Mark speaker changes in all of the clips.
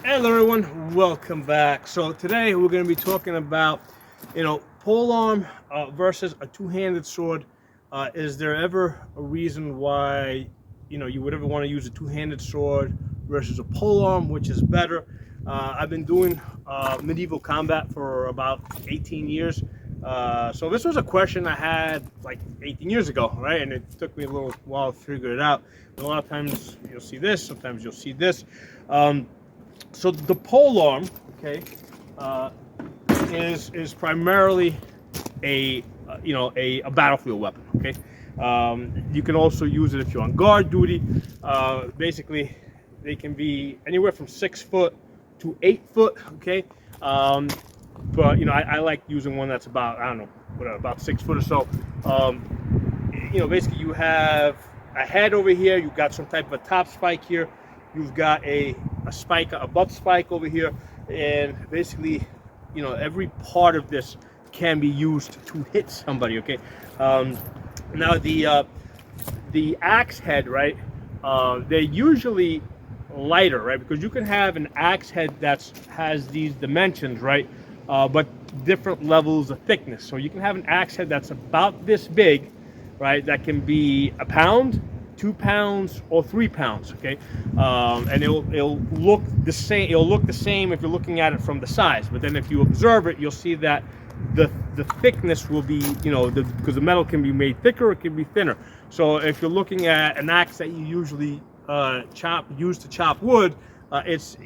Speaker 1: Hello everyone, welcome back. So today we're going to be talking about, polearm versus a two-handed sword. Is there ever a reason why, you would ever want to use a two-handed sword versus a polearm, which is better? I've been doing medieval combat for about 18 years. So this was a question I had like 18 years ago, right? And it took me a little while to figure it out. A lot of times you'll see this, sometimes you'll see this. So the polearm, okay, is primarily a battlefield weapon. Okay, you can also use it if you're on guard duty. Basically, they can be anywhere from 6 foot to 8 foot. Okay, but I like using one that's about about 6 foot or so. Basically you have a head over here. You've got some type of a top spike here. You've got a spike, a butt spike over here, and basically, every part of this can be used to hit somebody. Okay. Now the axe head, right? They're usually lighter, right? Because you can have an axe head that has these dimensions, right? But different levels of thickness. So you can have an axe head that's about this big, right? That can be a pound, 2 pounds, or 3 pounds. Okay, and it'll look the same. It'll look the same if you're looking at it from the size. But then if you observe it, you'll see that the thickness will be, because the metal can be made thicker, it can be thinner. So if you're looking at an axe that you usually use to chop wood, it's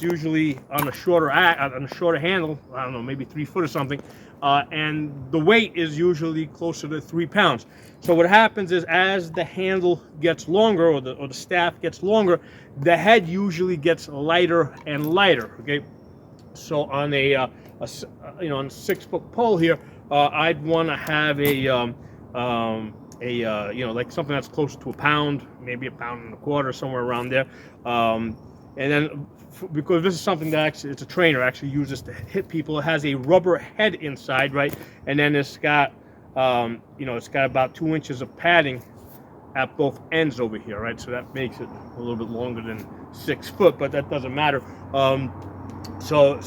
Speaker 1: usually on a shorter handle. I don't know, maybe 3 foot or something, and the weight is usually closer to 3 pounds. So what happens is, as the handle gets longer, or the staff gets longer, the head usually gets lighter and lighter. Okay, so on a 6 foot pole here, I'd want to have like something that's close to a pound, maybe a pound and a quarter, somewhere around there. And then, because this is something that actually, it's a trainer actually uses to hit people, it has a rubber head inside, right? And then it's got, it's got about 2 inches of padding at both ends over here, right? So that makes it a little bit longer than 6 foot, but that doesn't matter. So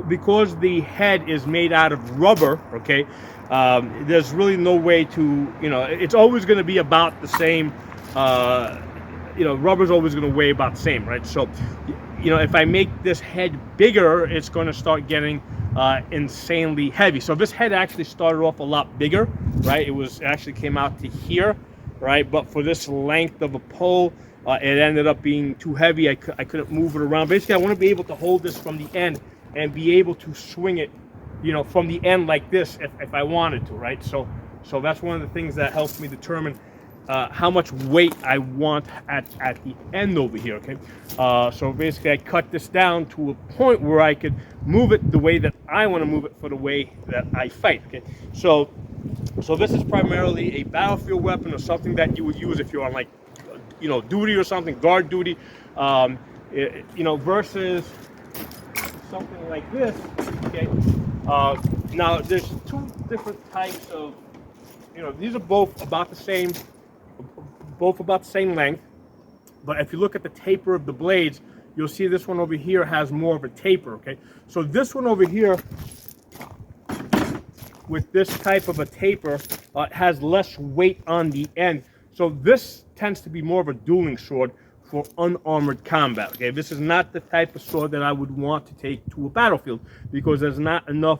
Speaker 1: because the head is made out of rubber, okay, there's really no way to, it's always going to be about the same. Rubber's always going to weigh about the same, right? So, if I make this head bigger, it's going to start getting insanely heavy. So this head actually started off a lot bigger, right? It actually came out to here, right? But for this length of a pole, it ended up being too heavy. I couldn't move it around. Basically, I want to be able to hold this from the end and be able to swing it, from the end like this if I wanted to, right? So that's one of the things that helps me determine how much weight I want at the end over here. Okay, so basically I cut this down to a point where I could move it the way that I want to move it for the way that I fight. Okay, so this is primarily a battlefield weapon, or something that you would use if you're on, like, duty or something, guard duty, versus something like this. Okay, now there's 2 different types of, these are both about the same length, but if you look at the taper of the blades, you'll see this one over here has more of a taper. Okay, so this one over here with this type of a taper has less weight on the end, so this tends to be more of a dueling sword for unarmored combat. Okay, this is not the type of sword that I would want to take to a battlefield, because there's not enough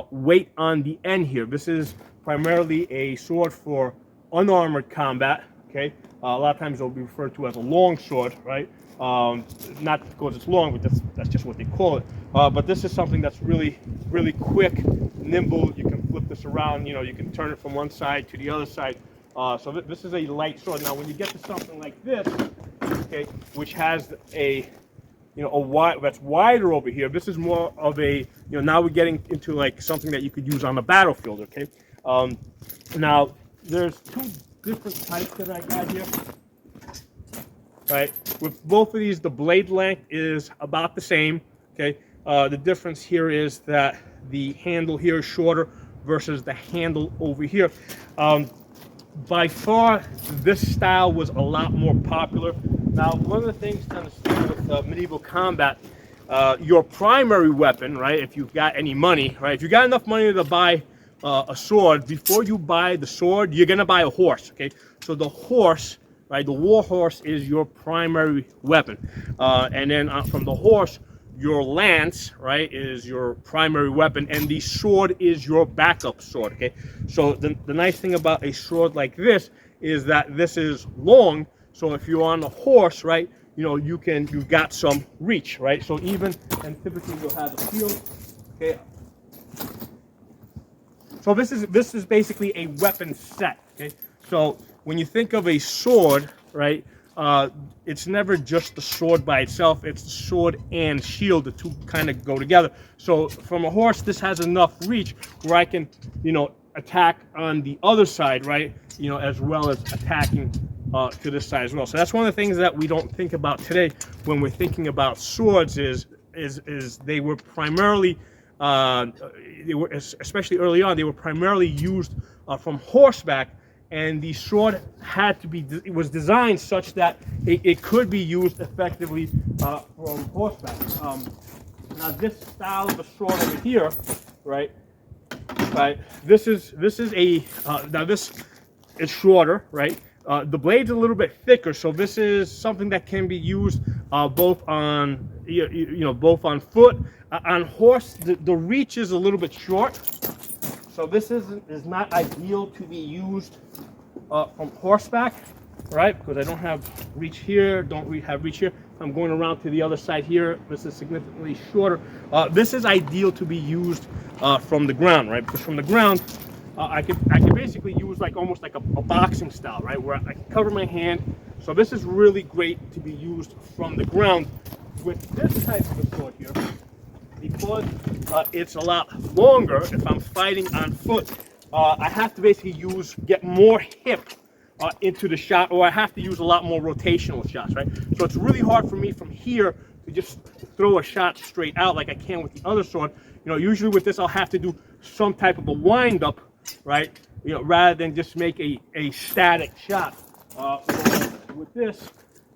Speaker 1: weight on the end here. This is primarily a sword for unarmored combat. Okay, a lot of times it'll be referred to as a long sword, right? Not because it's long, but that's just what they call it. But this is something that's really, really quick, nimble. You can flip this around. You can turn it from one side to the other side. So this is a light sword. Now, when you get to something like this, okay, which has a wide, that's wider over here, this is more of a, now we're getting into like something that you could use on the battlefield. Okay, now there's 2 different types that I got here, right? With both of these, the blade length is about the same. Okay, the difference here is that the handle here is shorter versus the handle over here. By far, this style was a lot more popular Now, one of the things to understand with medieval combat, your primary weapon, right, if you've got any money, right, if you got enough money to buy a sword, before you buy the sword, you're going to buy a horse, okay? So the horse, right, the war horse is your primary weapon. And then from the horse, your lance, right, is your primary weapon, and the sword is your backup sword, okay? So the nice thing about a sword like this is that this is long, so if you're on a horse, right, you know, you've got some reach, right? So even, and typically you'll have a shield, okay? So this is basically a weapon set, okay? So when you think of a sword, right, it's never just the sword by itself, it's the sword and shield, the two kind of go together. So from a horse, this has enough reach where I can, you know, attack on the other side, right, you know, as well as attacking to this side as well. So that's one of the things that we don't think about today when we're thinking about swords is they were primarily, especially early on, they were primarily used from horseback, and the sword had to be, it was designed such that it could be used effectively from horseback. Now this style of a sword over here, right, this is a, now this is shorter, right? The blade's a little bit thicker, so this is something that can be used both on, you know, both on foot, on horse. The reach is a little bit short, so this is not ideal to be used from horseback, right? Because I don't have reach here, don't have reach here. I'm going around to the other side here. This is significantly shorter. This is ideal to be used from the ground, right? Because from the ground, I can basically use like almost like a boxing style, right? Where I can cover my hand. So this is really great to be used from the ground. With this type of a sword here, because it's a lot longer, if I'm fighting on foot, I have to basically get more hip into the shot, or I have to use a lot more rotational shots, right? So it's really hard for me from here to just throw a shot straight out like I can with the other sword. You know, usually with this, I'll have to do some type of a wind up, right? You know, rather than just make a static shot. With this,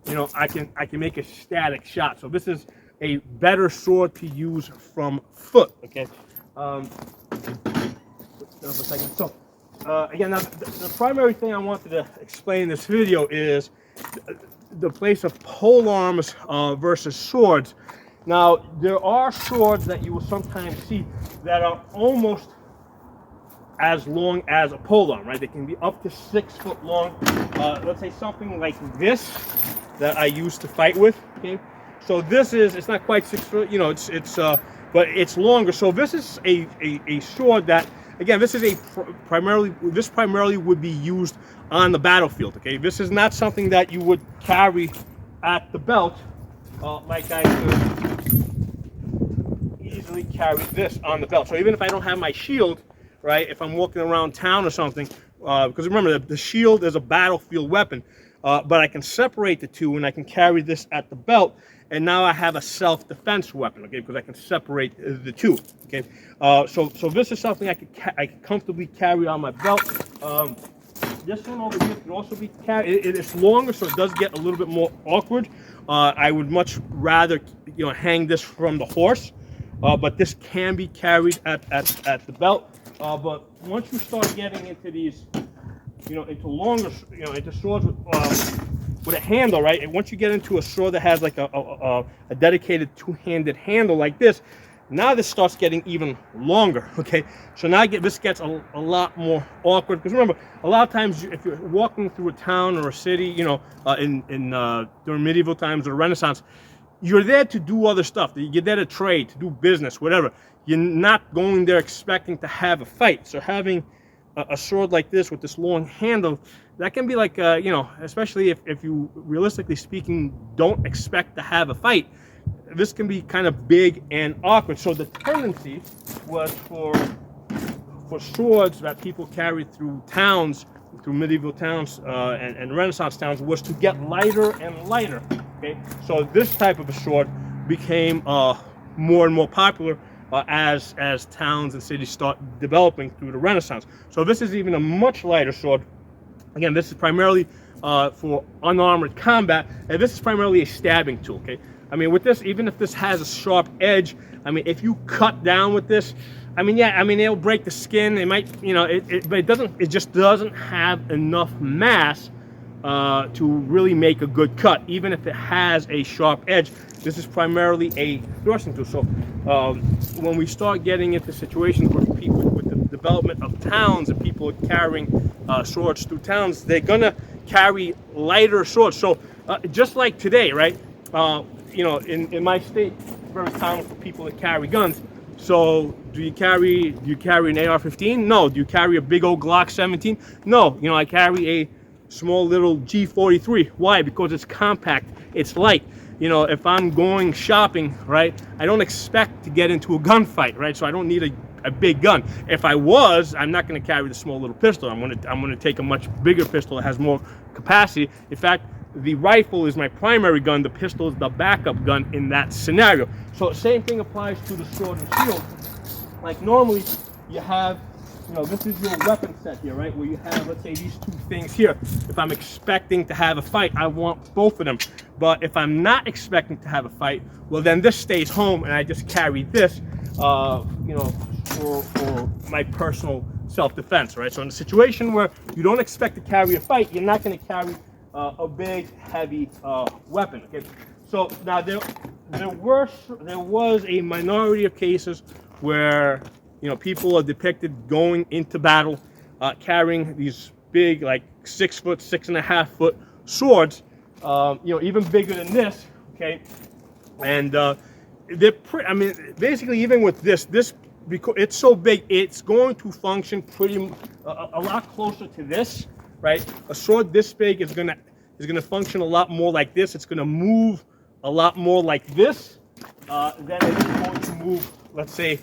Speaker 1: you know, I can make a static shot. So this is a better sword to use from foot. Okay. For a second. So again, now the primary thing I wanted to explain in this video is the place of polearms versus swords. Now, there are swords that you will sometimes see that are almost as long as a polearm, right? They can be up to 6 foot long. Let's say something like this that I used to fight with. Okay, so this is, it's not quite 6 foot, you know, but it's longer. So this is a sword that, again, this is primarily would be used on the battlefield. Okay, this is not something that you would carry at the belt, like I could easily carry this on the belt. So even if I don't have my shield, right, if I'm walking around town or something, because remember, the shield is a battlefield weapon, but I can separate the two and I can carry this at the belt, and now I have a self-defense weapon, okay, because I can separate the two, okay. So this is something I can comfortably carry on my belt. This one over here can also be carried. It's longer, so it does get a little bit more awkward. I would much rather, you know, hang this from the horse, but this can be carried at the belt. But once you start getting into these, you know, into longer, you know, into swords with a handle, right? And once you get into a sword that has like a dedicated two-handed handle like this, now this starts getting even longer, okay? So now this gets a lot more awkward, because remember, a lot of times if you're walking through a town or a city, you know, during medieval times or Renaissance, you're there to do other stuff. You're there to trade, to do business, whatever. You're not going there expecting to have a fight. So having a sword like this with this long handle, that can be like, you know, especially if you, realistically speaking, don't expect to have a fight, this can be kind of big and awkward. So the tendency was for swords that people carried through towns, through medieval towns and Renaissance towns, was to get lighter and lighter. Okay, so this type of a sword became more and more popular as towns and cities start developing through the Renaissance. So this is even a much lighter sword. Again, this is primarily for unarmored combat, and this is primarily a stabbing tool, okay? I mean, with this, even if this has a sharp edge, I mean, if you cut down with this, I mean, yeah, I mean, it'll break the skin. It might, you know, but it just doesn't have enough mass to really make a good cut, even if it has a sharp edge. This is primarily a thrusting tool. So when we start getting into situations where people, with the development of towns and people are carrying swords through towns, they're gonna carry lighter swords. So just like today, right? You know, in my state, it's very common for people to carry guns. So do you carry an AR-15? No. Do you carry a big old Glock 17? No. You know, I carry a small little G43. Why? Because it's compact, it's light. You know, if I'm going shopping, right, I don't expect to get into a gunfight, right? So I don't need a big gun. If I was, I'm not going to carry the small little pistol. I'm going to take a much bigger pistol that has more capacity. In fact, the rifle is my primary gun. The pistol is the backup gun in that scenario. So same thing applies to the sword and shield. Like normally, you have, you know, this is your weapon set here, right? Where you have, let's say, these two things here. If I'm expecting to have a fight, I want both of them. But if I'm not expecting to have a fight, well, then this stays home, and I just carry this, you know, for my personal self-defense, right? So in a situation where you don't expect to carry a fight, you're not going to carry a big, heavy weapon. Okay. So now there was a minority of cases where, you know, people are depicted going into battle carrying these big, like 6 foot, 6.5 foot swords, you know, even bigger than this. Okay, and they're I mean, basically, even with this, because it's so big, it's going to function pretty a lot closer to this. Right, a sword this big is gonna function a lot more like this. It's gonna move a lot more like this than it's going to move, let's say,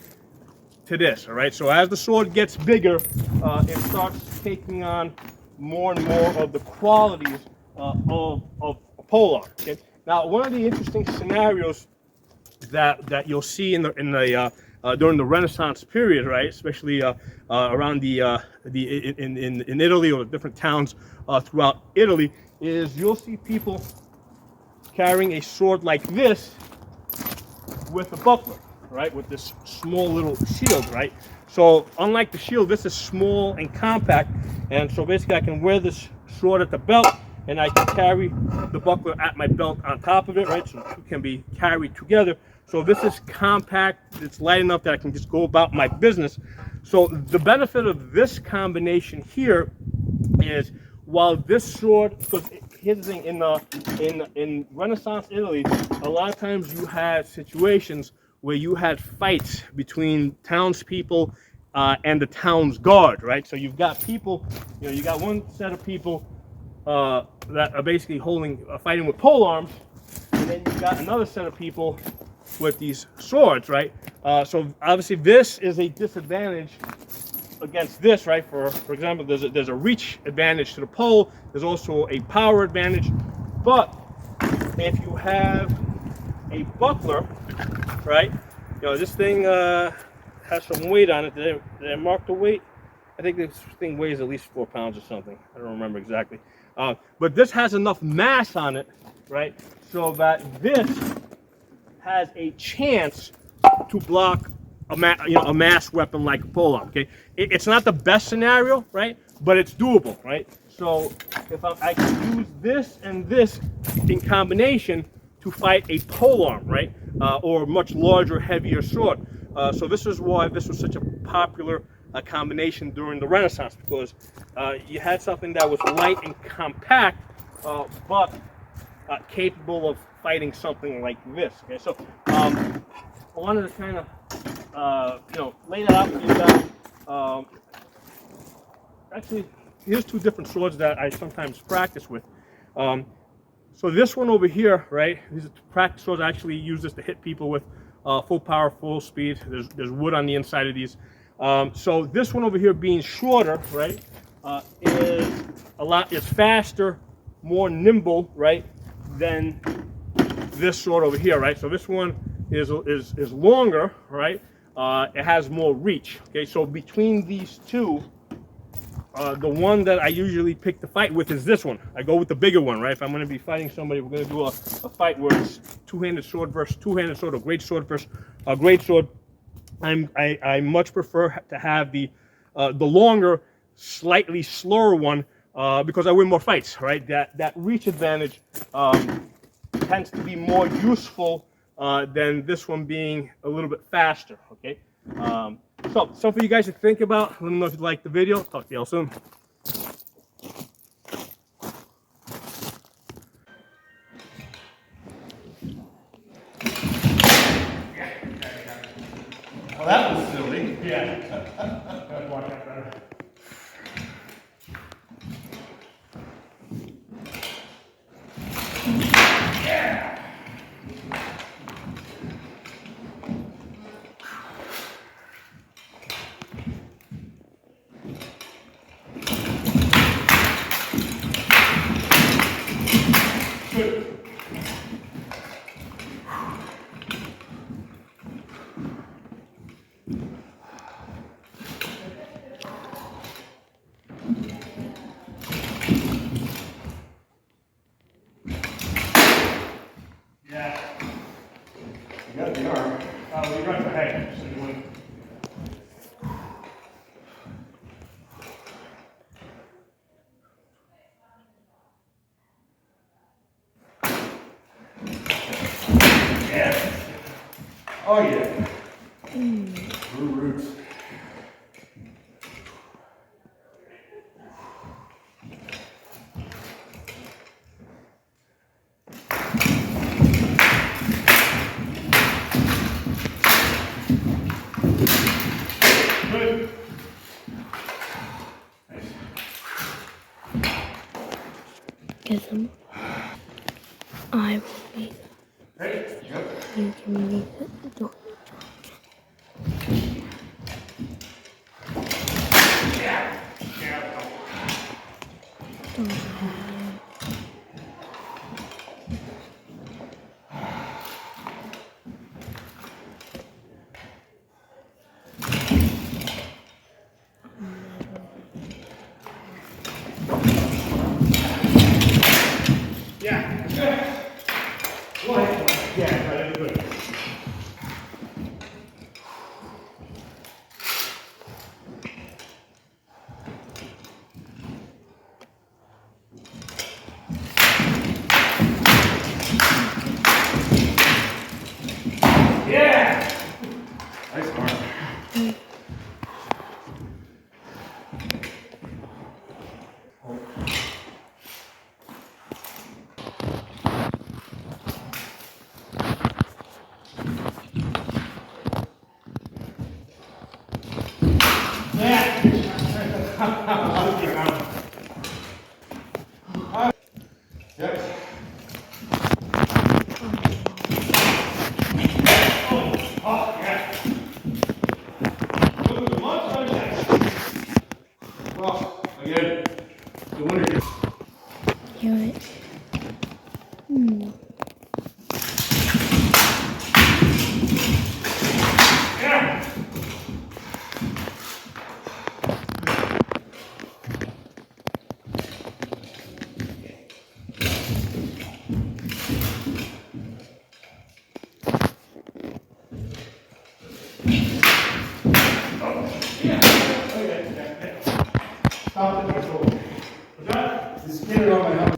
Speaker 1: to this. All right. So as the sword gets bigger, it starts taking on more and more of the qualities of polearm. Okay. Now, one of the interesting scenarios that you'll see in the during the Renaissance period, right, especially around in Italy or different towns throughout Italy, is you'll see people carrying a sword like this with a buckler, right, with this small little shield, right. So unlike the shield, this is small and compact, and so basically I can wear this sword at the belt, and I can carry the buckler at my belt on top of it, right, so it can be carried together. So this is compact, it's light enough that I can just go about my business. So the benefit of this combination here is, while this sword, because here's the thing, in Renaissance Italy, a lot of times you had situations where you had fights between townspeople and the town's guard, right? So you've got people, you know, you got one set of people that are basically fighting with polearms, and then you've got another set of people with these swords, right? So obviously this is a disadvantage against this, right? For example, there's a reach advantage to the pole. There's also a power advantage. But if you have a buckler, right? You know, this thing has some weight on it. Did I mark the weight? I think this thing weighs at least 4 pounds or something. I don't remember exactly. But this has enough mass on it, right? So that this has a chance to block a mass weapon like a polearm. Okay, it's not the best scenario, right? But it's doable, right? So if I can use this and this in combination to fight a polearm, right, or a much larger, heavier sword. So this is why this was such a popular combination during the Renaissance, because you had something that was light and compact, but capable of fighting something like this. Okay, so I wanted to kind of you know, lay that out for you guys. Actually, here's two different swords that I sometimes practice with. So this one over here, right? These are practice swords. I actually use this to hit people with full power, full speed. There's wood on the inside of these. So this one over here, being shorter, right, is faster, more nimble, right, than this sword over here, right? So this one is longer, right? It has more reach. Okay, so between these two, the one that I usually pick to fight with is this one. I go with the bigger one, right? If I'm going to be fighting somebody, we're going to do a fight where it's two-handed sword versus two-handed sword, or great sword versus a great sword. I much prefer to have the longer, slightly slower one because I win more fights, right? That reach advantage tends to be more useful than this one being a little bit faster, okay? So, something for you guys to think about. Let me know if you liked the video. Talk to y'all soon.
Speaker 2: Well, that was silly.
Speaker 1: Yeah. Gotta watch that better. Yeah. Good. Yeah.
Speaker 2: You got the arm.
Speaker 1: We got the head. So you win. Yeah.
Speaker 2: Oh, yeah. Roots.
Speaker 1: Good.
Speaker 3: Get them. I will be
Speaker 1: Ready?
Speaker 2: Yep.
Speaker 3: you can leave it. Don't.
Speaker 1: Yeah. Yeah. Yeah. Yeah, right, good. Yeah.
Speaker 2: Nice arm. Yep.
Speaker 1: Oh, yeah. Look at the monster.
Speaker 2: Well, again, the winner gets.
Speaker 3: Hear it.
Speaker 1: Yeah.
Speaker 2: Stop it.
Speaker 1: What's that?
Speaker 2: Just get it on my helmet.